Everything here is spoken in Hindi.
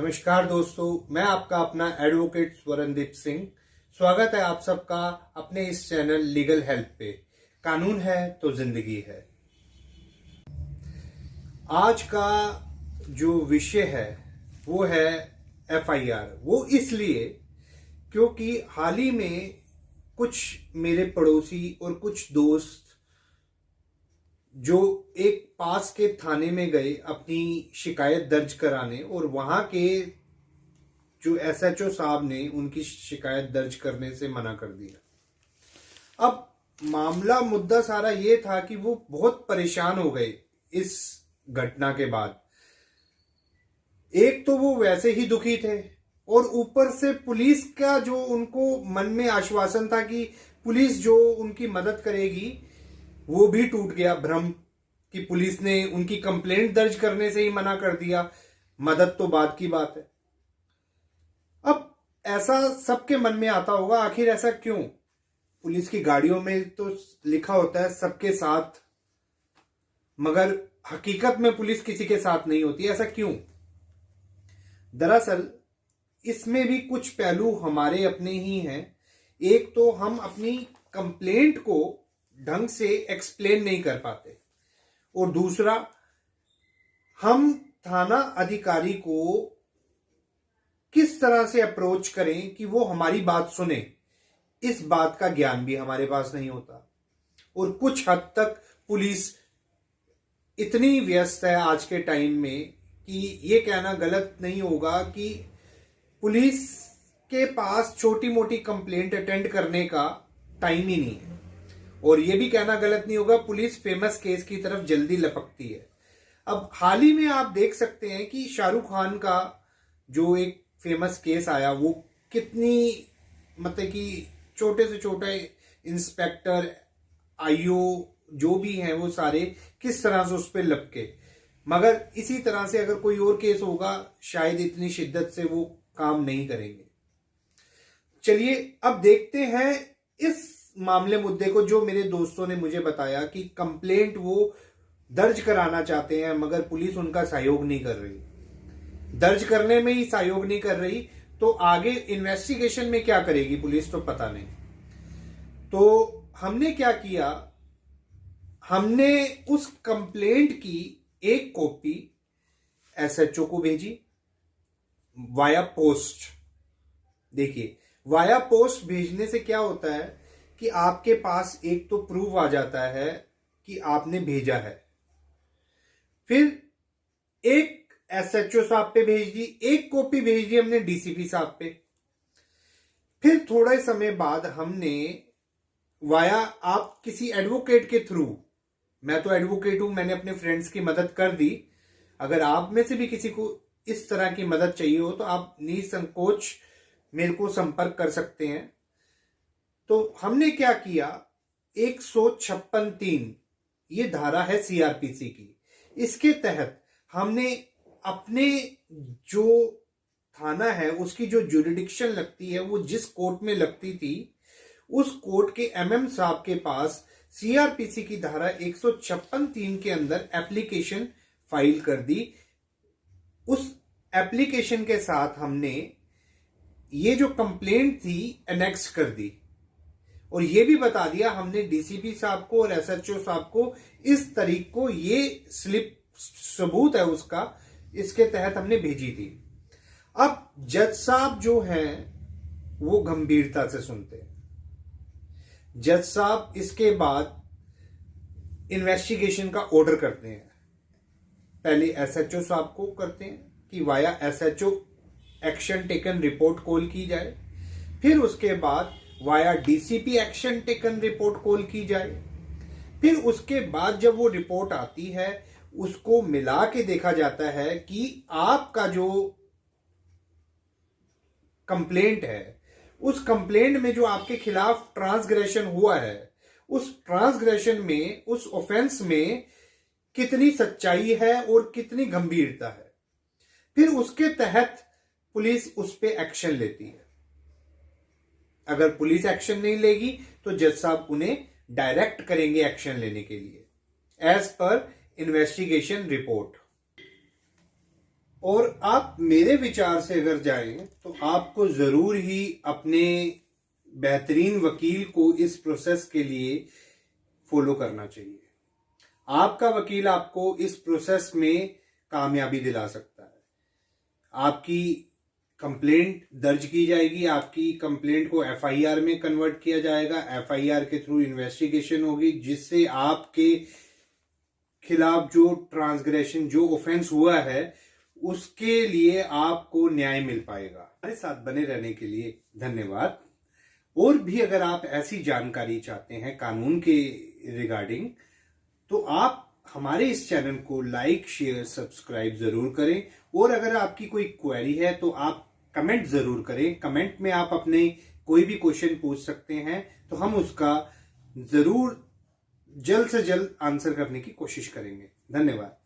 नमस्कार दोस्तों, मैं आपका अपना एडवोकेट स्वरणदीप सिंह। स्वागत है आप सबका अपने इस चैनल लीगल हेल्प पे। कानून है तो जिंदगी है। आज का जो विषय है वो है एफआईआर। वो इसलिए क्योंकि हाल ही में कुछ मेरे पड़ोसी और कुछ दोस्त जो एक पास के थाने में गए अपनी शिकायत दर्ज कराने, और वहां के जो एसएचओ साहब ने उनकी शिकायत दर्ज करने से मना कर दिया। अब मामला मुद्दा सारा ये था कि वो बहुत परेशान हो गए इस घटना के बाद। एक तो वो वैसे ही दुखी थे, और ऊपर से पुलिस का जो उनको मन में आश्वासन था कि पुलिस जो उनकी मदद करेगी, वो भी टूट गया भ्रम कि पुलिस ने उनकी कंप्लेंट दर्ज करने से ही मना कर दिया। मदद तो बाद की बात है। अब ऐसा सबके मन में आता होगा, आखिर ऐसा क्यों? पुलिस की गाड़ियों में तो लिखा होता है सबके साथ, मगर हकीकत में पुलिस किसी के साथ नहीं होती। ऐसा क्यों? दरअसल इसमें भी कुछ पहलू हमारे अपने ही हैं। एक तो हम अपनी कंप्लेंट को ढंग से एक्सप्लेन नहीं कर पाते, और दूसरा हम थाना अधिकारी को किस तरह से अप्रोच करें कि वो हमारी बात सुने, इस बात का ज्ञान भी हमारे पास नहीं होता। और कुछ हद तक पुलिस इतनी व्यस्त है आज के टाइम में कि ये कहना गलत नहीं होगा कि पुलिस के पास छोटी मोटी कंप्लेंट अटेंड करने का टाइम ही नहीं है। और ये भी कहना गलत नहीं होगा, पुलिस फेमस केस की तरफ जल्दी लपकती है। अब हाल ही में आप देख सकते हैं कि शाहरुख खान का जो एक फेमस केस आया, वो कितनी मतलब कि छोटे से छोटे इंस्पेक्टर, आईओ जो भी हैं वो सारे किस तरह से उस पर लपके। मगर इसी तरह से अगर कोई और केस होगा, शायद इतनी शिद्दत से वो काम नहीं करेंगे। चलिए अब देखते हैं इस मामले मुद्दे को, जो मेरे दोस्तों ने मुझे बताया कि कंप्लेंट वो दर्ज कराना चाहते हैं मगर पुलिस उनका सहयोग नहीं कर रही। दर्ज करने में ही सहयोग नहीं कर रही तो आगे इन्वेस्टिगेशन में क्या करेगी पुलिस, तो पता नहीं। तो हमने क्या किया, हमने उस कंप्लेंट की एक कॉपी एसएचओ को भेजी वाया पोस्ट। देखिए, वाया पोस्ट भेजने से क्या होता है कि आपके पास एक तो प्रूफ आ जाता है कि आपने भेजा है। फिर एक एसएचओ साहब पे भेज दी, एक कॉपी भेज दी हमने डीसीपी साहब पे। फिर थोड़े समय बाद हमने वाया आप किसी एडवोकेट के थ्रू, मैं तो एडवोकेट हूं, मैंने अपने फ्रेंड्स की मदद कर दी। अगर आप में से भी किसी को इस तरह की मदद चाहिए हो तो आप निसंकोच मेरे को संपर्क कर सकते हैं। तो हमने क्या किया, 156(3) ये धारा है सीआरपीसी की। इसके तहत हमने अपने जो थाना है उसकी जो जुरिडिक्शन लगती है, वो जिस कोर्ट में लगती थी, उस कोर्ट के एमएम साहब के पास सीआरपीसी की धारा 156(3) के अंदर एप्लीकेशन फाइल कर दी। उस एप्लीकेशन के साथ हमने ये जो कंप्लेंट थी एनेक्स कर दी, और ये भी बता दिया हमने डीसीपी साहब को और एसएचओ साहब को, इस तारीख को ये स्लिप सबूत है उसका, इसके तहत हमने भेजी थी। अब जज साहब जो हैं वो गंभीरता से सुनते हैं। जज साहब इसके बाद इन्वेस्टिगेशन का ऑर्डर करते हैं। पहले एसएचओ साहब को करते हैं कि via SHO action taken report call की जाए। फिर उसके बाद via DCP action taken report call की जाए। फिर उसके बाद जब वो रिपोर्ट आती है, उसको मिला के देखा जाता है कि आपका जो कंप्लेंट है, उस कंप्लेंट में जो आपके खिलाफ ट्रांसग्रेशन हुआ है, उस ट्रांसग्रेशन में, उस ऑफेंस में कितनी सच्चाई है और कितनी गंभीरता है। फिर उसके तहत पुलिस उस पर एक्शन लेती है। अगर पुलिस एक्शन नहीं लेगी तो जज साहब उन्हें डायरेक्ट करेंगे एक्शन लेने के लिए, एज पर इन्वेस्टिगेशन रिपोर्ट। और आप मेरे विचार से अगर जाएं तो आपको जरूर ही अपने बेहतरीन वकील को इस प्रोसेस के लिए फॉलो करना चाहिए। आपका वकील आपको इस प्रोसेस में कामयाबी दिला सकता है। आपकी कंप्लेंट दर्ज की जाएगी, आपकी कंप्लेंट को एफआईआर में कन्वर्ट किया जाएगा, एफआईआर के थ्रू इन्वेस्टिगेशन होगी, जिससे आपके खिलाफ जो ट्रांसग्रेशन, जो ऑफेंस हुआ है, उसके लिए आपको न्याय मिल पाएगा। हमारे साथ बने रहने के लिए धन्यवाद। और भी अगर आप ऐसी जानकारी चाहते हैं कानून के रिगार्डिंग, तो आप हमारे इस चैनल को लाइक, शेयर, सब्सक्राइब जरूर करें। और अगर आपकी कोई क्वेरी है तो आप कमेंट जरूर करें। कमेंट में आप अपने कोई भी क्वेश्चन पूछ सकते हैं, तो हम उसका जरूर जल्द से जल्द आंसर करने की कोशिश करेंगे। धन्यवाद।